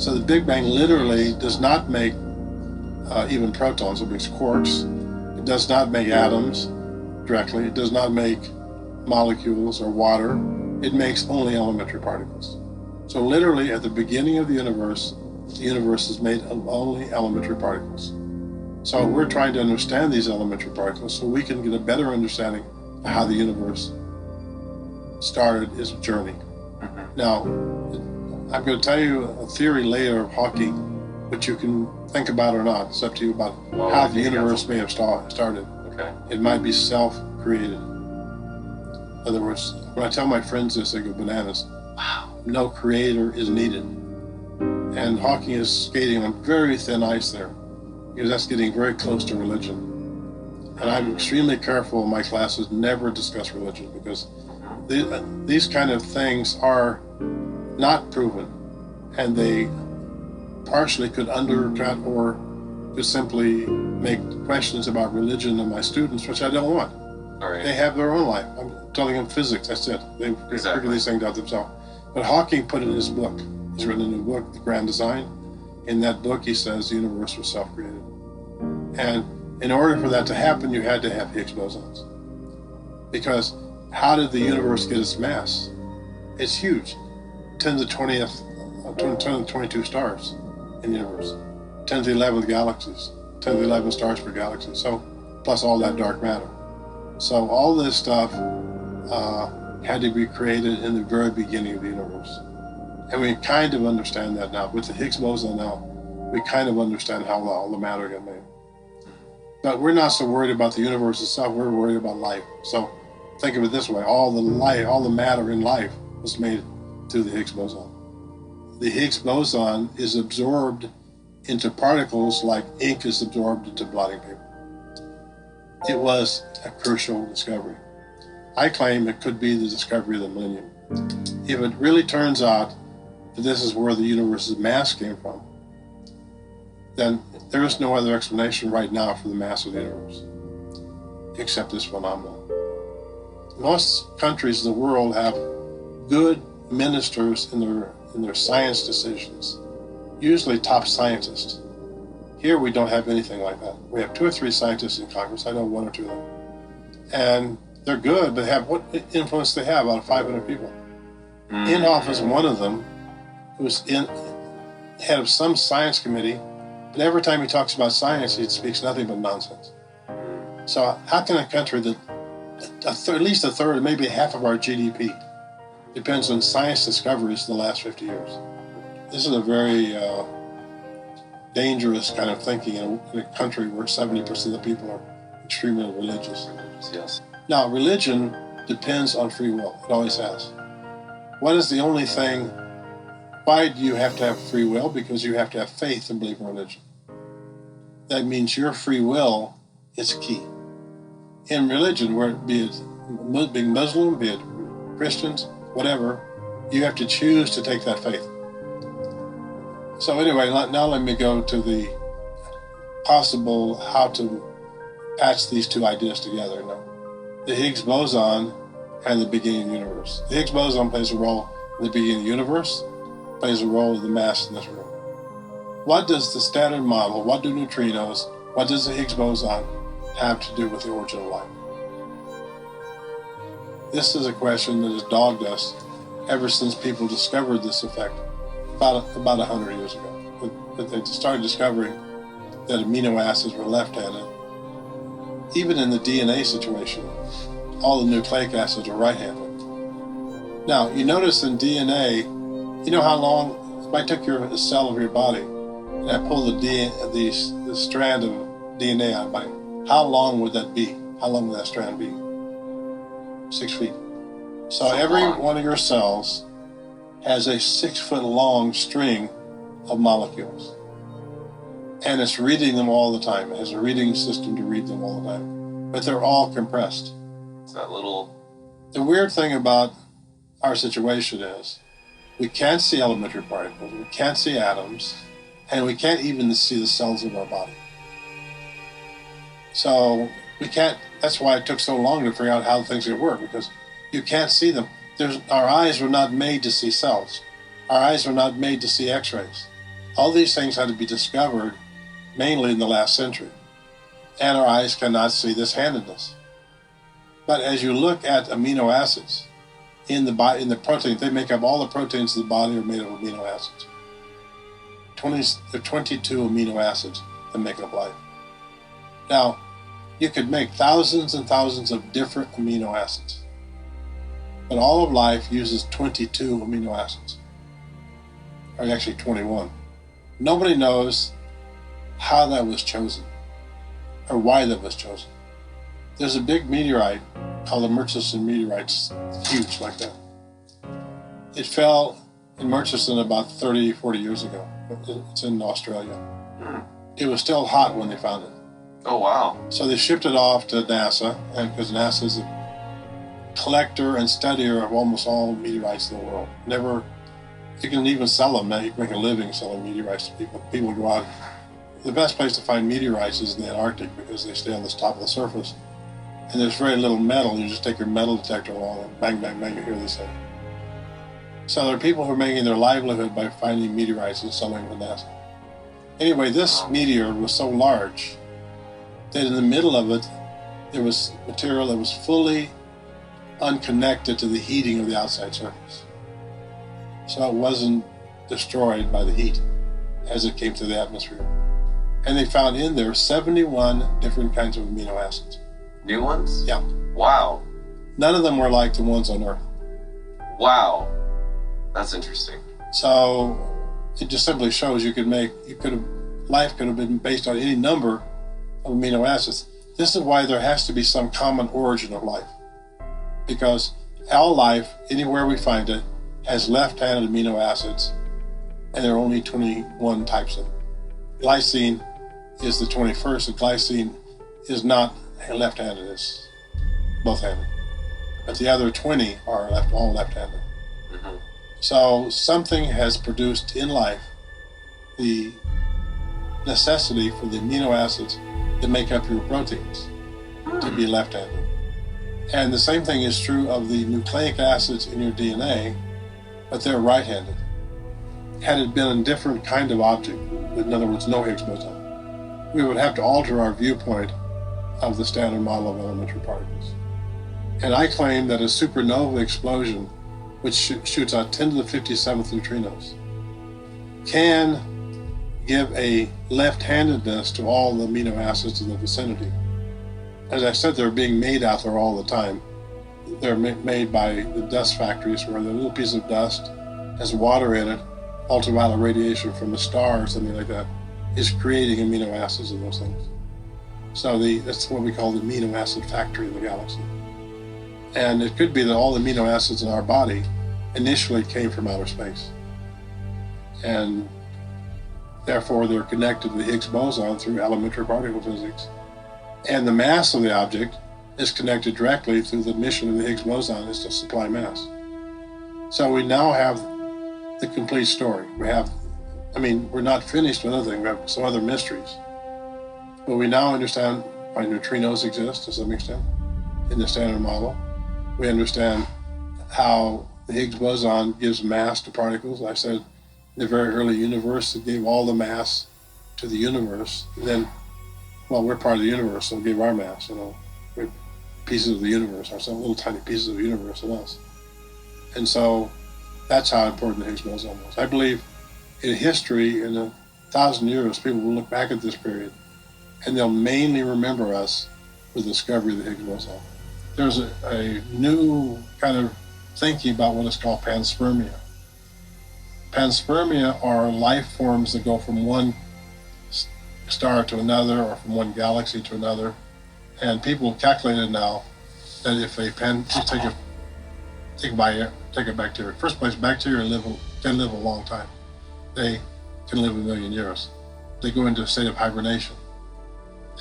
So the Big Bang literally does not make even protons, it makes quarks. It does not make atoms directly. It does not make molecules or water. It makes only elementary particles. So literally at the beginning of the universe is made of only elementary particles. So we're trying to understand these elementary particles so we can get a better understanding of how the universe started its journey. Now, I'm going to tell you a theory later of Hawking, which you can think about or not. It's up to you about how the universe may have started. Okay. It might be self-created. In other words, when I tell my friends this, they go bananas. Wow. No creator is needed. And Hawking is skating on very thin ice there, because that's getting very close to religion. And I'm extremely careful in my classes never discuss religion, because these kind of things are not proven, and they partially could undercut or could simply make questions about religion in my students, which I don't want. All right. They have their own life. I'm telling them physics, that's it. They figure these things out themselves. But Hawking put it in his book. He's written a new book, The Grand Design. In that book, he says the universe was self-created. And in order for that to happen, you had to have Higgs bosons. Because how did the universe get its mass? It's huge. 10 to the 22 stars in the universe. 10 to the 11th galaxies. 10 to the 11 stars per galaxy. So, plus all that dark matter. So all this stuff had to be created in the very beginning of the universe. And we kind of understand that now. With the Higgs boson now, we kind of understand how all the matter got made. But we're not so worried about the universe itself, we're worried about life. So think of it this way, all the matter in life was made through the Higgs boson. The Higgs boson is absorbed into particles like ink is absorbed into blotting paper. It was a crucial discovery. I claim it could be the discovery of the millennium. If it really turns out that this is where the universe's mass came from, then there is no other explanation right now for the mass of the universe, except this phenomenon. Most countries in the world have good ministers in their science decisions, usually top scientists. Here we don't have anything like that. We have 2 or 3 scientists in Congress. I know 1 or 2 of them. And they're good, but what influence they have out of 500 people. In office, one of them, who's head of some science committee, but every time he talks about science, he speaks nothing but nonsense. So how can a country that at least a third, maybe half of our GDP depends on science discoveries in the last 50 years? This is a very dangerous kind of thinking in a country where 70% of the people are extremely religious. Yes. Now, religion depends on free will. It always has. What is the only thing? Why do you have to have free will? Because you have to have faith and believe in religion. That means your free will is key. In religion, be it being Muslim, be it Christians, whatever, you have to choose to take that faith. So anyway, now let me go to the possible how to patch these 2 ideas together. Now, the Higgs boson and the beginning of the universe. The Higgs boson plays a role in the beginning of the universe, plays a role in the mass in this room. What does the standard model, what do neutrinos, what does the Higgs boson have to do with the origin of life? This is a question that has dogged us ever since people discovered this effect about 100 years ago. But they started discovering that amino acids were left-handed. Even in the DNA situation, all the nucleic acids are right-handed. Now, you notice in DNA, you know how long, if I took a cell of your body and I pulled the strand of DNA out of my body, how long would that be? How long would that strand be? 6 feet. So every one of your cells has a 6-foot long string of molecules. And it's reading them all the time. It has a reading system to read them all the time. But they're all compressed. It's that little... The weird thing about our situation is we can't see elementary particles, we can't see atoms, and we can't even see the cells of our body. So we can't, that's why it took so long to figure out how things could work, because you can't see them. Our eyes were not made to see cells. Our eyes were not made to see x-rays. All these things had to be discovered mainly in the last century. And our eyes cannot see this handedness. But as you look at amino acids in the protein, they make up all the proteins of the body are made of amino acids. There are 22 amino acids that make up life. Now, you could make thousands and thousands of different amino acids. But all of life uses 22 amino acids. Or actually 21. Nobody knows how that was chosen or why that was chosen. There's a big meteorite called the Murchison meteorite. It's huge like that. It fell in Murchison about 30, 40 years ago. It's in Australia. It was still hot when they found it. Oh, wow. So they shipped it off to NASA, and because NASA is a collector and studier of almost all meteorites in the world. You can even sell them now. You can make a living selling meteorites to people. People go out. The best place to find meteorites is in the Antarctic because they stay on the top of the surface. And there's very little metal. You just take your metal detector along and bang, bang, bang, you hear this thing. So there are people who are making their livelihood by finding meteorites and selling them to NASA. Anyway, this meteor was so large that in the middle of it, there was material that was fully unconnected to the heating of the outside surface. So it wasn't destroyed by the heat as it came through the atmosphere. And they found in there 71 different kinds of amino acids. New ones? Yeah. Wow. None of them were like the ones on Earth. Wow. That's interesting. So it just simply shows life could have been based on any number of amino acids. This is why there has to be some common origin of life. Because all life, anywhere we find it, has left-handed amino acids, and there are only 21 types of them. Glycine is the 21st, and glycine is not left-handed, it's both-handed. But the other 20 are all left-handed. Mm-hmm. So something has produced in life the necessity for the amino acids that make up your proteins to be left-handed. And the same thing is true of the nucleic acids in your DNA, but they're right-handed. Had it been a different kind of object, in other words, no Higgs boson, we would have to alter our viewpoint of the standard model of elementary particles. And I claim that a supernova explosion, which shoots out 10 to the 57th neutrinos, can give a left-handedness to all the amino acids in the vicinity. As I said, they're being made out there all the time. They're made by the dust factories where the little piece of dust has water in it, ultraviolet radiation from a star or something like that, is creating amino acids in those things. So that's what we call the amino acid factory of the galaxy. And it could be that all the amino acids in our body initially came from outer space. And therefore they're connected to the Higgs boson through elementary particle physics. And the mass of the object is connected directly through the mission of the Higgs boson is to supply mass. So we now have the complete story. We're not finished with anything. We have some other mysteries. But we now understand why neutrinos exist to some extent in the standard model. We understand how the Higgs boson gives mass to particles. I said in the very early universe, it gave all the mass to the universe. And then, we're part of the universe, so it gave our mass. We're pieces of the universe, or some little tiny pieces of the universe in us. And so that's how important the Higgs boson was. I believe in history, in 1,000 years, people will look back at this period and they'll mainly remember us for the discovery of the Higgs boson. There's a new kind of thinking about what is called panspermia. Panspermia are life forms that go from one star to another or from one galaxy to another. And people have calculated now that if take a bacteria. First place, bacteria can live a long time. They can live 1 million years. They go into a state of hibernation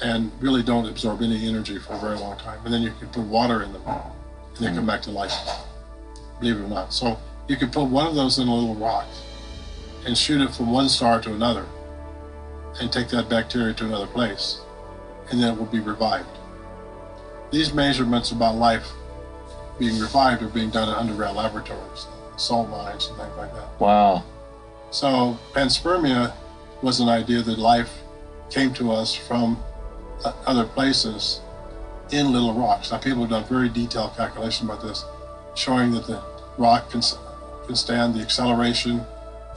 and really don't absorb any energy for a very long time. And then you can put water in them and they come back to life, believe it or not. So you can put one of those in a little rock and shoot it from one star to another and take that bacteria to another place, and then it will be revived. These measurements about life being revived are being done in underground laboratories, salt mines and things like that. Wow. So panspermia was an idea that life came to us from other places in little rocks. Now, people have done very detailed calculation about this, showing that the rock can stand the acceleration,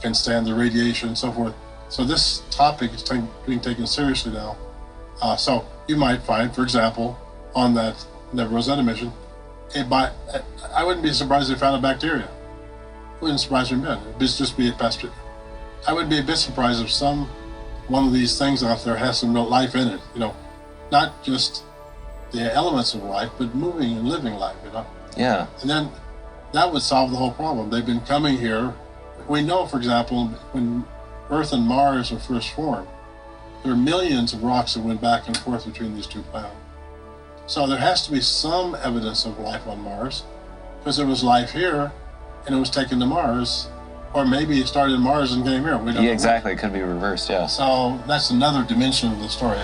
can stand the radiation, and so forth. So this topic is being taken seriously now. So you might find, for example, on that Rosetta mission, I wouldn't be surprised if they found a bacteria. It wouldn't surprise me a bit. It'd just be a Panspermia. I would be a bit surprised if one of these things out there has some real life in it, not just the elements of life, but moving and living life, Yeah. And then that would solve the whole problem. They've been coming here. We know, for example, when Earth and Mars were first formed, there are millions of rocks that went back and forth between these two planets. So there has to be some evidence of life on Mars, because there was life here, and it was taken to Mars, or maybe it started in Mars and came here. We don't know. Exactly. It could be reversed, yeah. So that's another dimension of the story.